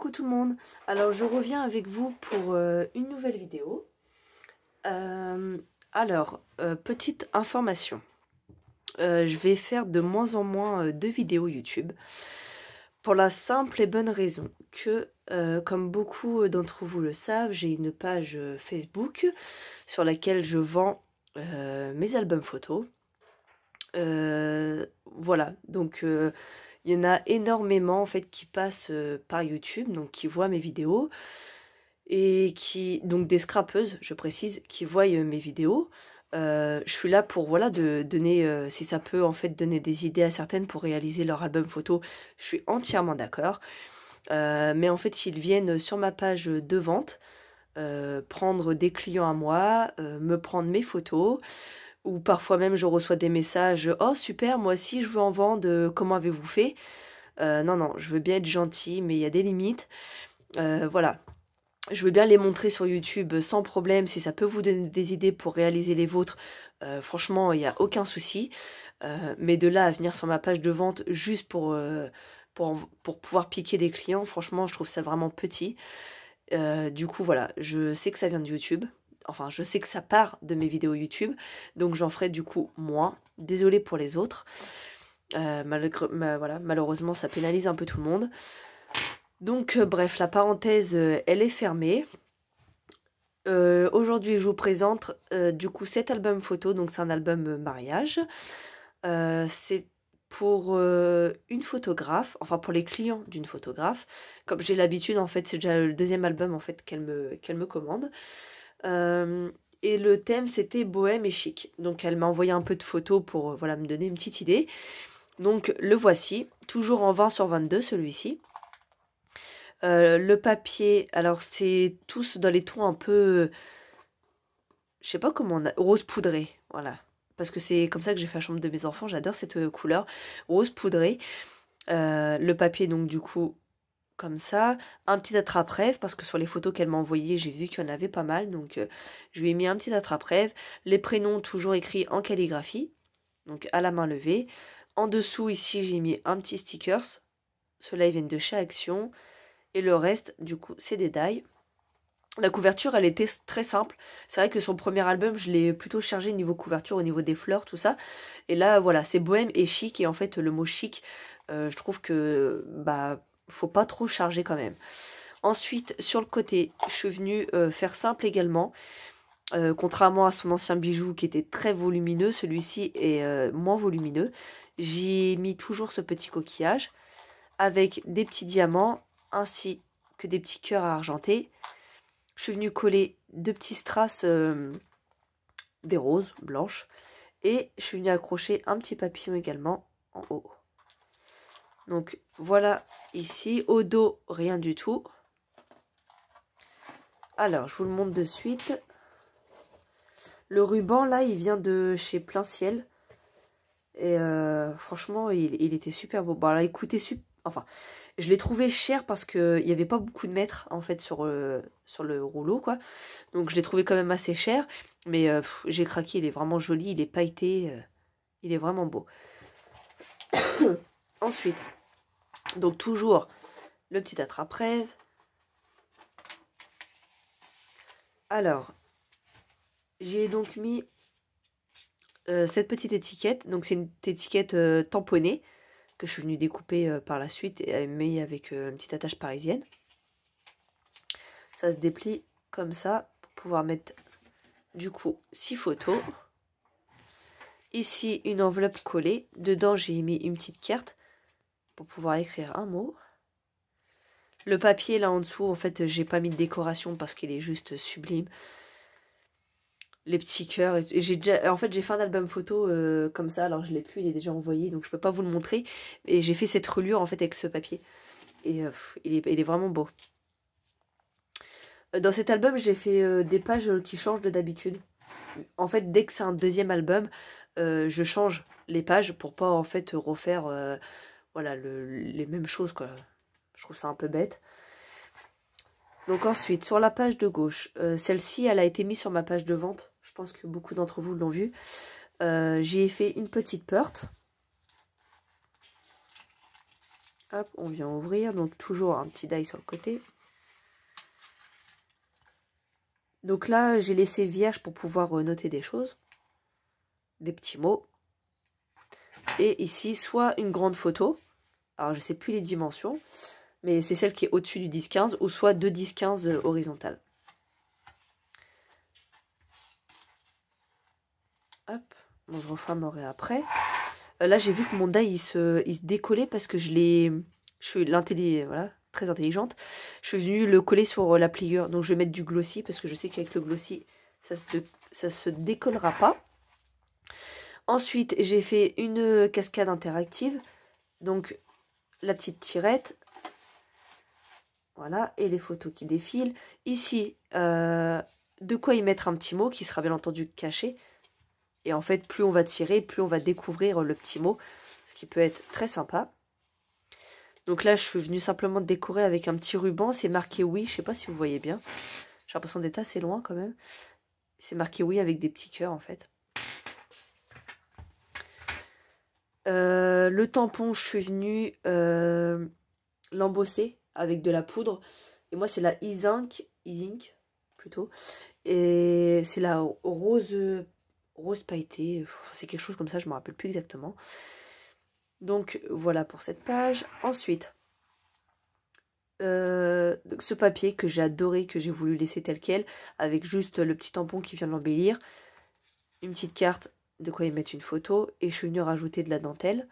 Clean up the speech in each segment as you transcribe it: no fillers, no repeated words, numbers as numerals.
Coucou tout le monde, alors je reviens avec vous pour une nouvelle vidéo. Petite information, je vais faire de moins en moins de vidéos YouTube pour la simple et bonne raison que, comme beaucoup d'entre vous le savent, j'ai une page Facebook sur laquelle je vends mes albums photos. Voilà, donc il y en a énormément en fait qui passent par YouTube, donc qui voient mes vidéos et qui, donc des scrapeuses, je précise, qui voient mes vidéos. Je suis là pour voilà de donner, si ça peut en fait donner des idées à certaines pour réaliser leur album photo, je suis entièrement d'accord. Mais en fait, s'ils viennent sur ma page de vente, prendre des clients à moi, me prendre mes photos. Ou parfois même je reçois des messages: «Oh super, moi aussi je veux en vendre, comment avez-vous fait?» Non, non, je veux bien être gentille, mais il y a des limites. Voilà. Je veux bien les montrer sur YouTube sans problème, si ça peut vous donner des idées pour réaliser les vôtres, franchement, il y a aucun souci. Mais de là à venir sur ma page de vente juste pour pouvoir piquer des clients, franchement, je trouve ça vraiment petit. Du coup, voilà, je sais que ça vient de YouTube. Enfin, je sais que ça part de mes vidéos YouTube, donc j'en ferai du coup moins. Désolée pour les autres. Voilà, malheureusement, ça pénalise un peu tout le monde. Donc, bref, la parenthèse, elle est fermée. Aujourd'hui, je vous présente du coup cet album photo. Donc, c'est un album mariage. C'est pour une photographe, enfin pour les clients d'une photographe. Comme j'ai l'habitude, en fait, c'est déjà le deuxième album en fait qu'elle me commande. Et le thème, c'était bohème et chic. Donc, elle m'a envoyé un peu de photos pour voilà, me donner une petite idée. Donc, le voici. Toujours en 20/22, celui-ci. Le papier, alors c'est tous dans les tons un peu, je sais pas comment on a, rose poudré, voilà. Parce que c'est comme ça que j'ai fait la chambre de mes enfants, j'adore cette couleur, rose poudré. Le papier, donc du coup, comme ça. Un petit attrape-rêve, parce que sur les photos qu'elle m'a envoyées, j'ai vu qu'il y en avait pas mal. Donc, je lui ai mis un petit attrape-rêve. Les prénoms toujours écrits en calligraphie, donc à la main levée. En dessous, ici, j'ai mis un petit stickers. Ceux-là, ils viennent de chez Action. Et le reste, du coup, c'est des die. La couverture, elle était très simple. C'est vrai que son premier album, je l'ai plutôt chargé niveau couverture, au niveau des fleurs, tout ça. Et là, voilà, c'est bohème et chic. Et en fait, le mot chic, je trouve que, bah, faut pas trop charger quand même. Ensuite, sur le côté, je suis venue faire simple également. Contrairement à son ancien bijou qui était très volumineux, celui-ci est moins volumineux. J'y ai mis toujours ce petit coquillage avec des petits diamants ainsi que des petits cœurs à argenter. Je suis venue coller deux petits strass, des roses blanches. Et je suis venue accrocher un petit papillon également en haut. Donc voilà ici. Au dos, rien du tout. Alors, je vous le montre de suite. Le ruban, là, il vient de chez Plein Ciel. Et franchement, il était super beau. Bon, là, il coûtait enfin, je l'ai trouvé cher parce qu'il n'y avait pas beaucoup de mètres, en fait, sur le rouleau, quoi. Donc, je l'ai trouvé quand même assez cher. Mais j'ai craqué, il est vraiment joli, il est pailleté. Il est vraiment beau. Ensuite, donc toujours le petit attrape-rêve. Alors, j'ai donc mis cette petite étiquette. Donc, c'est une étiquette tamponnée que je suis venue découper par la suite et mettre avec une petite attache parisienne. Ça se déplie comme ça pour pouvoir mettre du coup 6 photos. Ici, une enveloppe collée. Dedans, j'ai mis une petite carte pour pouvoir écrire un mot. Le papier là en dessous, en fait, j'ai pas mis de décoration parce qu'il est juste sublime. Les petits cœurs. Et en fait, j'ai fait un album photo comme ça. Alors, je l'ai plus, il est déjà envoyé, donc je peux pas vous le montrer. Et j'ai fait cette reliure en fait avec ce papier. Et il est vraiment beau. Dans cet album, j'ai fait des pages qui changent de d'habitude. En fait, dès que c'est un deuxième album, je change les pages pour pas en fait refaire voilà, les mêmes choses, quoi. Je trouve ça un peu bête. Donc ensuite, sur la page de gauche, celle-ci, elle a été mise sur ma page de vente. Je pense que beaucoup d'entre vous l'ont vue. J'ai fait une petite porte. Hop, on vient ouvrir, donc toujours un petit die sur le côté. Donc là, j'ai laissé vierge pour pouvoir noter des choses, des petits mots. Et ici, soit une grande photo, alors je sais plus les dimensions, mais c'est celle qui est au-dessus du 10-15, ou soit 2 10-15 horizontales. Hop, bon, je refermerai après. Là, j'ai vu que mon die, il se décollait parce que je suis voilà, très intelligente. Je suis venue le coller sur la pliure. Donc, je vais mettre du glossy parce que je sais qu'avec le glossy, ça se décollera pas. Ensuite, j'ai fait une cascade interactive. Donc, la petite tirette. Voilà, et les photos qui défilent. Ici, de quoi y mettre un petit mot qui sera bien entendu caché. Et en fait, plus on va tirer, plus on va découvrir le petit mot, ce qui peut être très sympa. Donc là, je suis venue simplement décorer avec un petit ruban. C'est marqué oui, je sais pas si vous voyez bien. J'ai l'impression d'être assez loin quand même. C'est marqué oui avec des petits cœurs en fait. Le tampon, je suis venue l'embosser avec de la poudre. Et moi, c'est la E-Ink plutôt. Et c'est la rose pailletée, c'est quelque chose comme ça, je ne me rappelle plus exactement. Donc voilà pour cette page. Ensuite, ce papier que j'ai adoré, que j'ai voulu laisser tel quel, avec juste le petit tampon qui vient de l'embellir, une petite carte de quoi y mettre une photo, et je suis venue rajouter de la dentelle.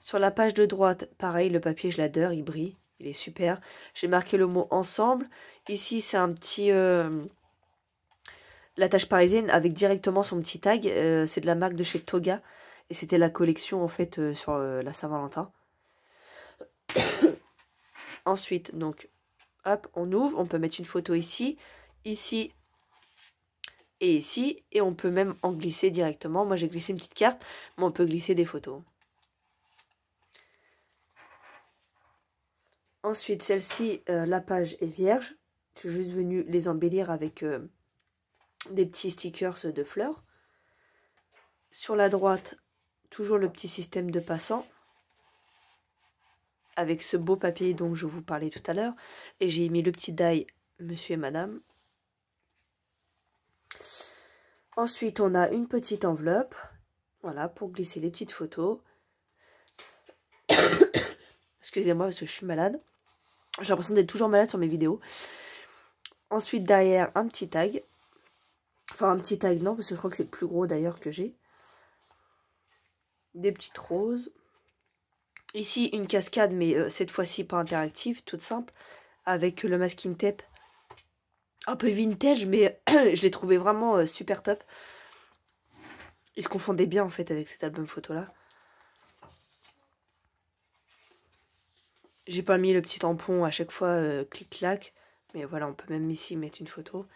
Sur la page de droite, pareil, le papier je l'adore, il brille, il est super. J'ai marqué le mot ensemble. Ici c'est un petit... la tâche parisienne avec directement son petit tag, c'est de la marque de chez Toga. Et c'était la collection en fait sur la Saint-Valentin. Ensuite, donc, hop, on ouvre, on peut mettre une photo ici, ici et ici. Et on peut même en glisser directement. Moi j'ai glissé une petite carte, mais on peut glisser des photos. Ensuite, celle-ci, la page est vierge. Je suis juste venue les embellir avec... des petits stickers de fleurs. Sur la droite, toujours le petit système de passant. Avec ce beau papier dont je vous parlais tout à l'heure. Et j'ai mis le petit die monsieur et madame. Ensuite, on a une petite enveloppe. Voilà, pour glisser les petites photos. Excusez-moi parce que je suis malade. J'ai l'impression d'être toujours malade sur mes vidéos. Ensuite, derrière, un petit tag. Enfin, un petit tag, non, parce que je crois que c'est le plus gros d'ailleurs que j'ai. Des petites roses. Ici, une cascade, mais cette fois-ci pas interactive, toute simple. Avec le masking tape. Un peu vintage, mais je l'ai trouvé vraiment super top. Il se confondait bien en fait avec cet album photo-là. J'ai pas mis le petit tampon à chaque fois clic-clac. Mais voilà, on peut même ici mettre une photo.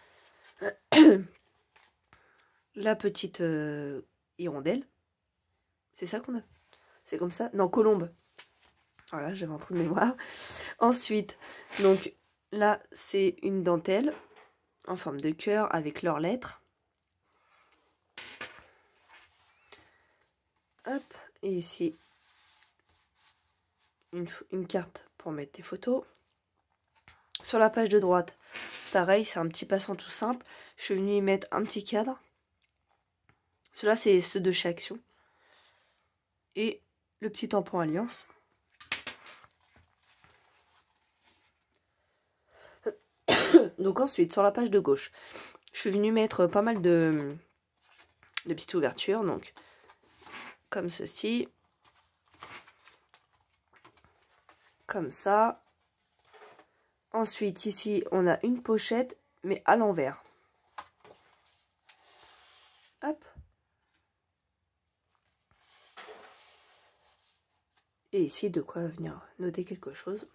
La petite hirondelle. C'est ça qu'on a? C'est comme ça? Non, colombe. Voilà, j'avais un trou de mémoire. Ensuite, donc là, c'est une dentelle en forme de cœur avec leurs lettres. Hop, et ici, une carte pour mettre des photos. Sur la page de droite, pareil, c'est un petit passant tout simple. Je suis venue y mettre un petit cadre. Ceux-là, c'est ceux de chez Action. Et le petit tampon Alliance. Donc ensuite, sur la page de gauche, je suis venue mettre pas mal de petites ouvertures. Donc, comme ceci. Comme ça. Ensuite, ici, on a une pochette, mais à l'envers. Hop. Et ici, de quoi venir noter quelque chose.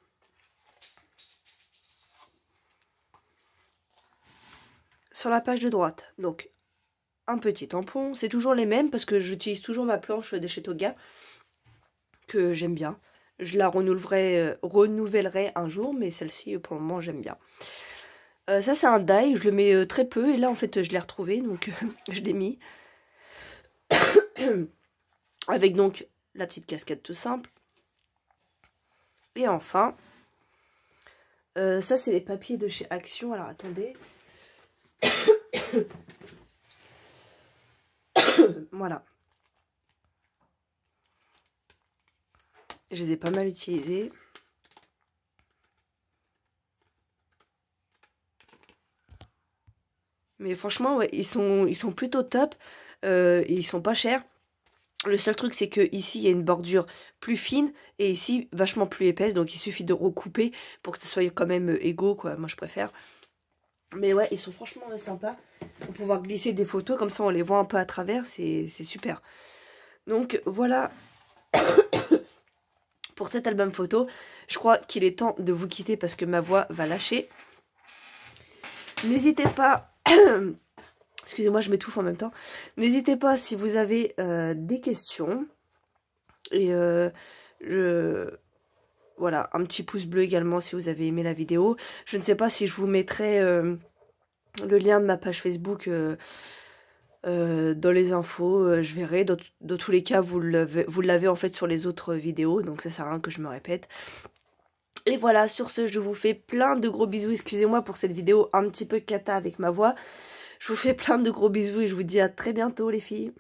Sur la page de droite, donc, un petit tampon. C'est toujours les mêmes parce que j'utilise toujours ma planche de chez Toga, que j'aime bien. Je la renouvellerai un jour, mais celle-ci, pour le moment, j'aime bien. Ça, c'est un die, je le mets très peu. Et là, en fait, je l'ai retrouvé, donc je l'ai mis. Avec donc la petite casquette tout simple. Et enfin, ça c'est les papiers de chez Action. Alors attendez. Voilà. Je les ai pas mal utilisés. Mais franchement, ouais, ils sont plutôt top. Et ils sont pas chers. Le seul truc, c'est que ici il y a une bordure plus fine et ici vachement plus épaisse. Donc il suffit de recouper pour que ce soit quand même égaux, quoi. Moi je préfère. Mais ouais, ils sont franchement sympas. Pour pouvoir glisser des photos, comme ça on les voit un peu à travers, c'est super. Donc voilà pour cet album photo. Je crois qu'il est temps de vous quitter parce que ma voix va lâcher. N'hésitez pas... Excusez-moi, je m'étouffe en même temps. N'hésitez pas si vous avez des questions. Et voilà, un petit pouce bleu également si vous avez aimé la vidéo. Je ne sais pas si je vous mettrai le lien de ma page Facebook dans les infos. Je verrai. Dans tous les cas, vous l'avez en fait sur les autres vidéos. Donc ça sert à rien que je me répète. Et voilà, sur ce, je vous fais plein de gros bisous. Excusez-moi pour cette vidéo un petit peu cata avec ma voix. Je vous fais plein de gros bisous et je vous dis à très bientôt les filles.